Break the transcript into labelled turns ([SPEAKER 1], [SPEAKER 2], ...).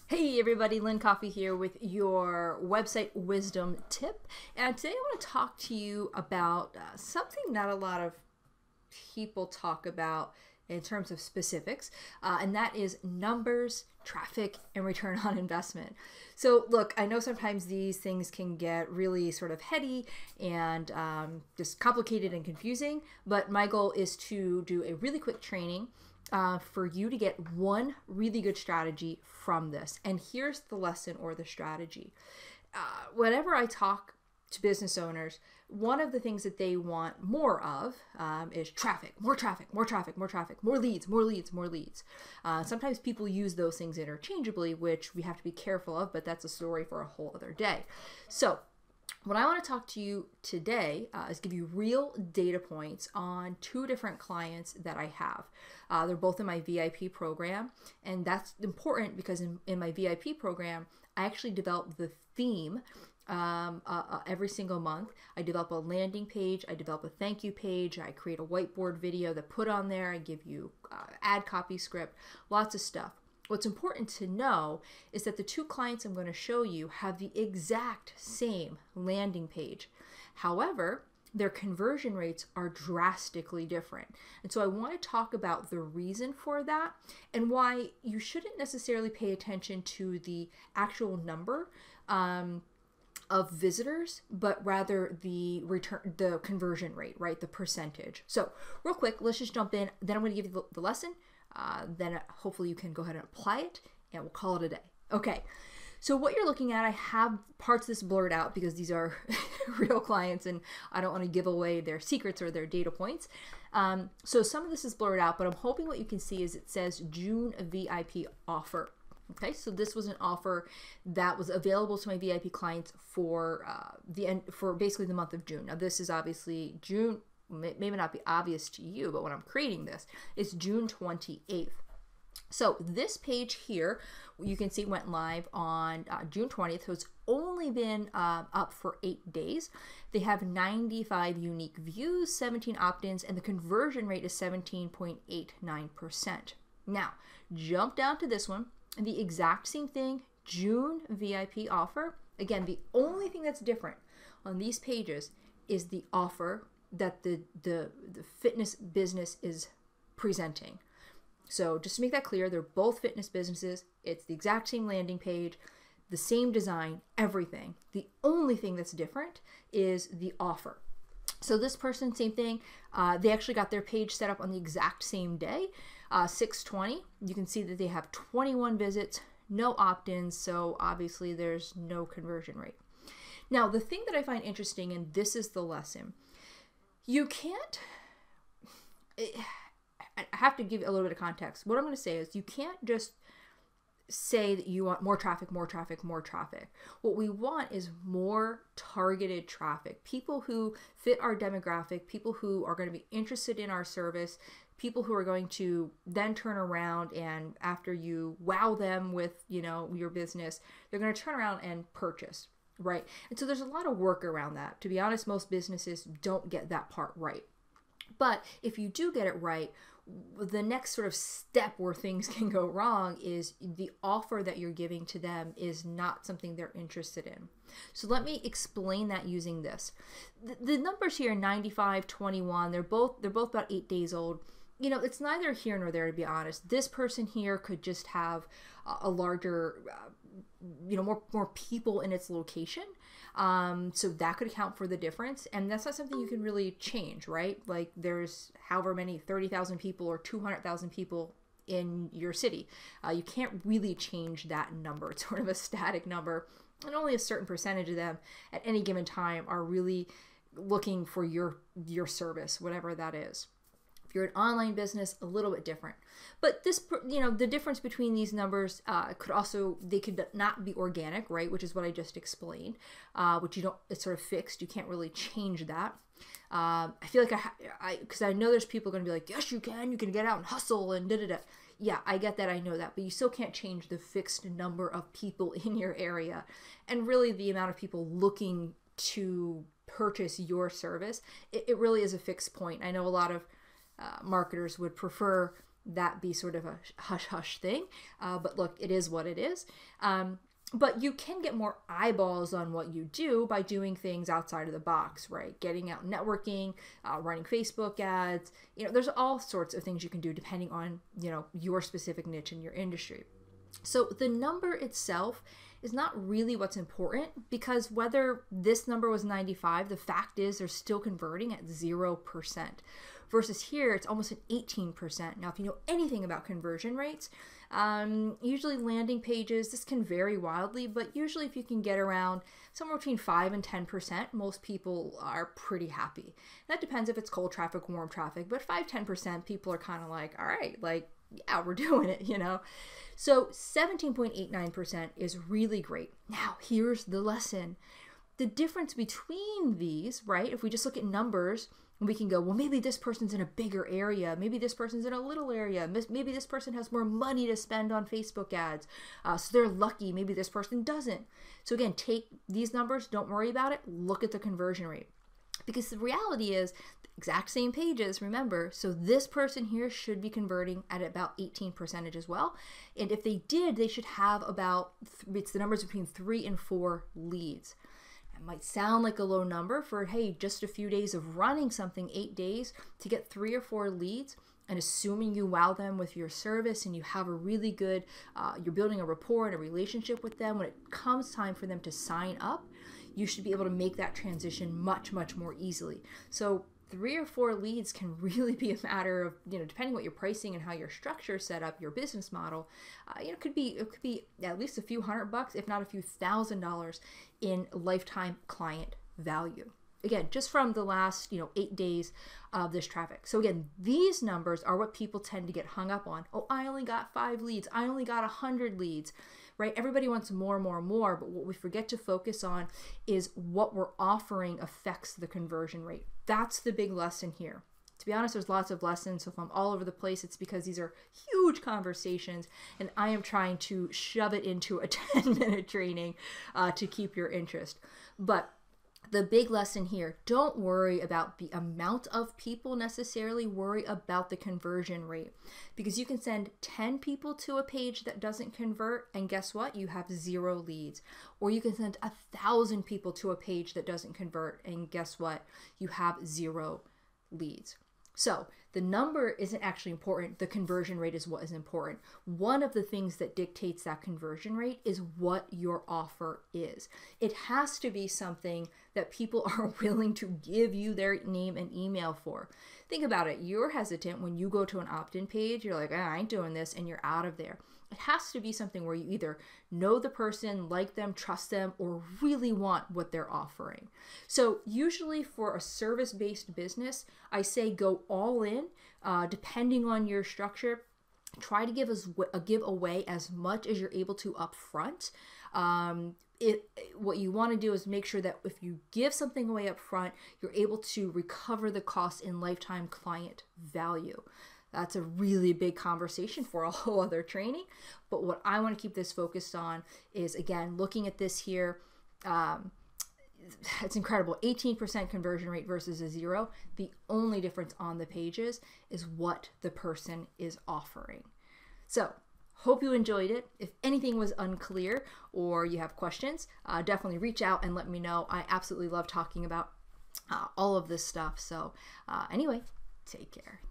[SPEAKER 1] Hey everybody, Lynn Coffey here with your website wisdom tip. And today I want to talk to you about something not a lot of people talk about in terms of specifics, and that is numbers, traffic, and return on investment. So look, I know sometimes these things can get really sort of heady and just complicated and confusing, but my goal is to do a really quick training for you to get one really good strategy from this. And here's the lesson or the strategy. Whenever I talk to business owners, one of the things that they want more of is traffic, more traffic, more traffic, more traffic, more leads, more leads, more leads. Sometimes people use those things interchangeably, which we have to be careful of, but that's a story for a whole other day. So what I want to talk to you today is give you real data points on two different clients that I have. They're both in my VIP program, and that's important because in my VIP program, I actually develop the theme every single month. I develop a landing page, I develop a thank you page, I create a whiteboard video that put on there, I give you ad copy script, lots of stuff. What's important to know is that the two clients I'm going to show you have the exact same landing page. However, their conversion rates are drastically different. And so I want to talk about the reason for that and why you shouldn't necessarily pay attention to the actual number of visitors, but rather the conversion rate, right? The percentage. So real quick, let's just jump in. Then I'm going to give you the lesson. Then hopefully you can go ahead and apply it, and we'll call it a day. Okay, so what you're looking at, I have parts of this blurred out because these are real clients and I don't want to give away their secrets or their data points. So some of this is blurred out, but I'm hoping what you can see is it says June VIP offer. Okay, so this was an offer that was available to my VIP clients for basically the month of June. Now this is obviously June. Maybe not be obvious to you, but when I'm creating this, it's June 28th. So this page here, you can see went live on June 20th. So it's only been up for 8 days. They have 95 unique views, 17 opt-ins, and the conversion rate is 17.89%. Now, jump down to this one, and the exact same thing, June VIP offer. Again, the only thing that's different on these pages is the offer that the fitness business is presenting. So just to make that clear, they're both fitness businesses. It's the exact same landing page, the same design, everything. The only thing that's different is the offer. So this person, same thing. They actually got their page set up on the exact same day, 6/20. You can see that they have 21 visits, no opt-ins, so obviously there's no conversion rate. Now, the thing that I find interesting, and this is the lesson, you can't, I have to give a little bit of context. What I'm going to say is you can't just say that you want more traffic, more traffic, more traffic. What we want is more targeted traffic. People who fit our demographic, people who are going to be interested in our service, people who are going to then turn around and after you wow them with, your business, they're going to turn around and purchase. Right. And so there's a lot of work around that. To be honest, most businesses don't get that part right. But if you do get it right, the next sort of step where things can go wrong is the offer that you're giving to them is not something they're interested in. So let me explain that using this. The numbers here, 95, 21, they're both about 8 days old. It's neither here nor there, to be honest. This person here could just have a larger more people in its location. So that could account for the difference. And that's not something you can really change, right? Like there's however many, 30,000 people or 200,000 people in your city. You can't really change that number. It's sort of a static number. And only a certain percentage of them at any given time are really looking for your service, whatever that is. You're an online business, a little bit different. But this, the difference between these numbers they could not be organic, right? Which is what I just explained, which it's sort of fixed. You can't really change that. I feel like because I know there's people going to be like, yes, you can get out and hustle and da-da-da. Yeah, I get that, I know that, but you still can't change the fixed number of people in your area. And really the amount of people looking to purchase your service, it really is a fixed point. I know a lot of marketers would prefer that be sort of a hush-hush thing. But look, it is what it is. But you can get more eyeballs on what you do by doing things outside of the box, right? Getting out networking, running Facebook ads. There's all sorts of things you can do depending on, your specific niche in your industry. So the number itself is not really what's important, because whether this number was 95, the fact is they're still converting at 0%. Versus here, it's almost an 18%. Now, if you know anything about conversion rates, usually landing pages, this can vary wildly, but usually if you can get around somewhere between 5 and 10%, most people are pretty happy. That depends if it's cold traffic, warm traffic, but 5-10%, people are kind of like, all right, like, yeah, we're doing it, So 17.89% is really great. Now, here's the lesson. The difference between these, right, if we just look at numbers, and we can go, well, maybe this person's in a bigger area. Maybe this person's in a little area. Maybe this person has more money to spend on Facebook ads. So they're lucky. Maybe this person doesn't. So again, take these numbers. Don't worry about it. Look at the conversion rate. Because the reality is, the exact same pages, remember, so this person here should be converting at about 18% as well. And if they did, they should have about, it's the numbers between 3 and 4 leads. It might sound like a low number for, hey, just a few days of running something, 8 days, to get 3 or 4 leads, and assuming you wow them with your service and you have a really good, you're building a rapport and a relationship with them, when it comes time for them to sign up, you should be able to make that transition much, much more easily. So 3 or 4 leads can really be a matter of, depending what your pricing and how your structure is set up, your business model, it could be at least a few $100, if not a few $1,000 in lifetime client value. Again, just from the last, 8 days of this traffic. So again, these numbers are what people tend to get hung up on. Oh, I only got 5 leads. I only got 100 leads, right? Everybody wants more, more, more. But what we forget to focus on is what we're offering affects the conversion rate. That's the big lesson here. To be honest, there's lots of lessons. So if I'm all over the place, it's because these are huge conversations and I am trying to shove it into a 10-minute training to keep your interest. But the big lesson here, don't worry about the amount of people necessarily, worry about the conversion rate. Because you can send 10 people to a page that doesn't convert, and guess what? You have 0 leads. Or you can send 1,000 people to a page that doesn't convert, and guess what? You have 0 leads. So the number isn't actually important. The conversion rate is what is important. One of the things that dictates that conversion rate is what your offer is. It has to be something that people are willing to give you their name and email for. Think about it. You're hesitant when you go to an opt-in page. You're like, I ain't doing this, and you're out of there. It has to be something where you either know the person, like them, trust them, or really want what they're offering. So usually for a service-based business, I say go all in, depending on your structure. Try to give away as much as you're able to up front. What you want to do is make sure that if you give something away up front, you're able to recover the cost in lifetime client value. That's a really big conversation for a whole other training. But what I want to keep this focused on is, again, looking at this here. It's incredible. 18% conversion rate versus a 0. The only difference on the pages is what the person is offering. So hope you enjoyed it. If anything was unclear or you have questions, definitely reach out and let me know. I absolutely love talking about all of this stuff. So anyway, take care.